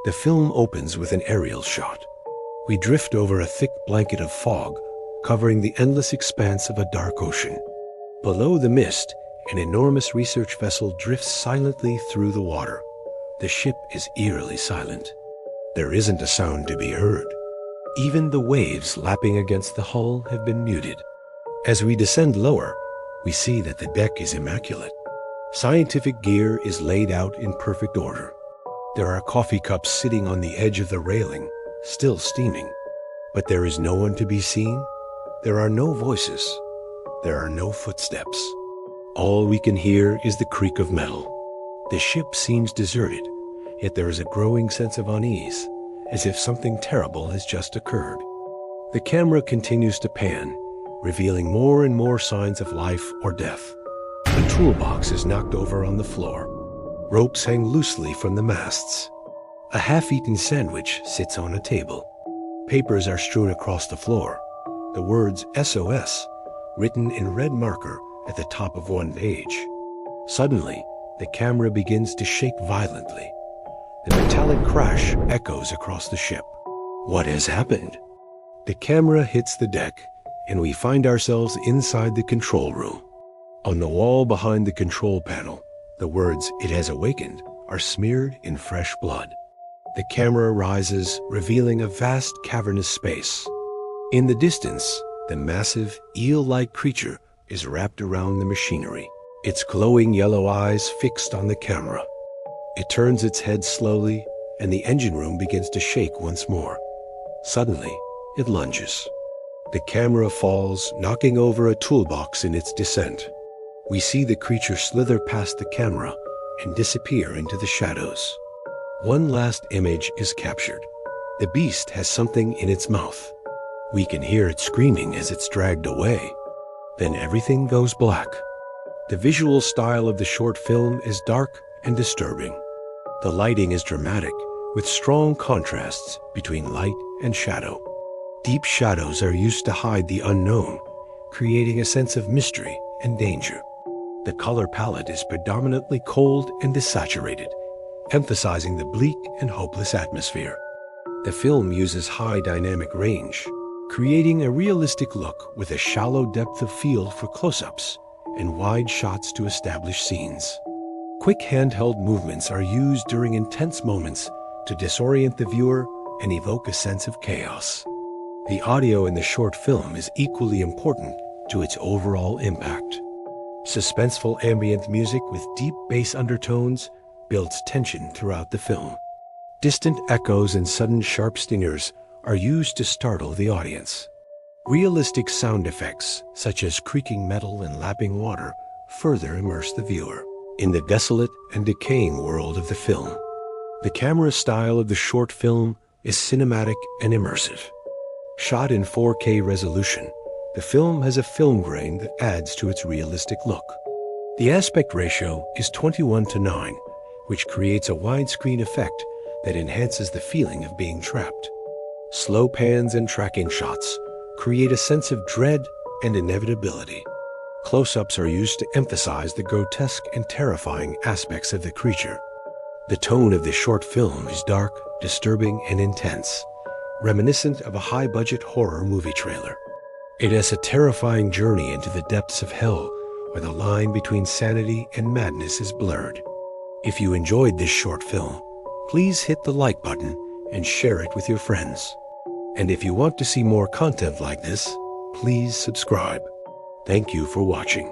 The film opens with an aerial shot. We drift over a thick blanket of fog, covering the endless expanse of a dark ocean. Below the mist, an enormous research vessel drifts silently through the water. The ship is eerily silent. There isn't a sound to be heard. Even the waves lapping against the hull have been muted. As we descend lower, we see that the deck is immaculate. Scientific gear is laid out in perfect order. There are coffee cups sitting on the edge of the railing, still steaming. But there is no one to be seen. There are no voices. There are no footsteps. All we can hear is the creak of metal. The ship seems deserted, yet there is a growing sense of unease, as if something terrible has just occurred. The camera continues to pan, revealing more and more signs of life or death. A toolbox is knocked over on the floor. Ropes hang loosely from the masts. A half-eaten sandwich sits on a table. Papers are strewn across the floor. The words SOS written in red marker at the top of one page. Suddenly, the camera begins to shake violently. The metallic crash echoes across the ship. What has happened? The camera hits the deck, and we find ourselves inside the control room. On the wall behind the control panel, the words "It has awakened" are smeared in fresh blood. The camera rises, revealing a vast cavernous space. In the distance, the massive, eel-like creature is wrapped around the machinery, its glowing yellow eyes fixed on the camera. It turns its head slowly, and the engine room begins to shake once more. Suddenly, it lunges. The camera falls, knocking over a toolbox in its descent. We see the creature slither past the camera and disappear into the shadows. One last image is captured. The beast has something in its mouth. We can hear it screaming as it's dragged away. Then everything goes black. The visual style of the short film is dark and disturbing. The lighting is dramatic, with strong contrasts between light and shadow. Deep shadows are used to hide the unknown, creating a sense of mystery and danger. The color palette is predominantly cold and desaturated, emphasizing the bleak and hopeless atmosphere. The film uses high dynamic range, creating a realistic look with a shallow depth of field for close-ups and wide shots to establish scenes. Quick handheld movements are used during intense moments to disorient the viewer and evoke a sense of chaos. The audio in the short film is equally important to its overall impact. Suspenseful ambient music with deep bass undertones builds tension throughout the film. Distant echoes and sudden sharp stingers are used to startle the audience. Realistic sound effects, such as creaking metal and lapping water, further immerse the viewer in the desolate and decaying world of the film. The camera style of the short film is cinematic and immersive. Shot in 4K resolution, the film has a film grain that adds to its realistic look. The aspect ratio is 21:9, which creates a widescreen effect that enhances the feeling of being trapped. Slow pans and tracking shots create a sense of dread and inevitability. Close-ups are used to emphasize the grotesque and terrifying aspects of the creature. The tone of the short film is dark, disturbing, and intense, reminiscent of a high-budget horror movie trailer. It is a terrifying journey into the depths of hell, where the line between sanity and madness is blurred. If you enjoyed this short film, please hit the like button and share it with your friends. And if you want to see more content like this, please subscribe. Thank you for watching.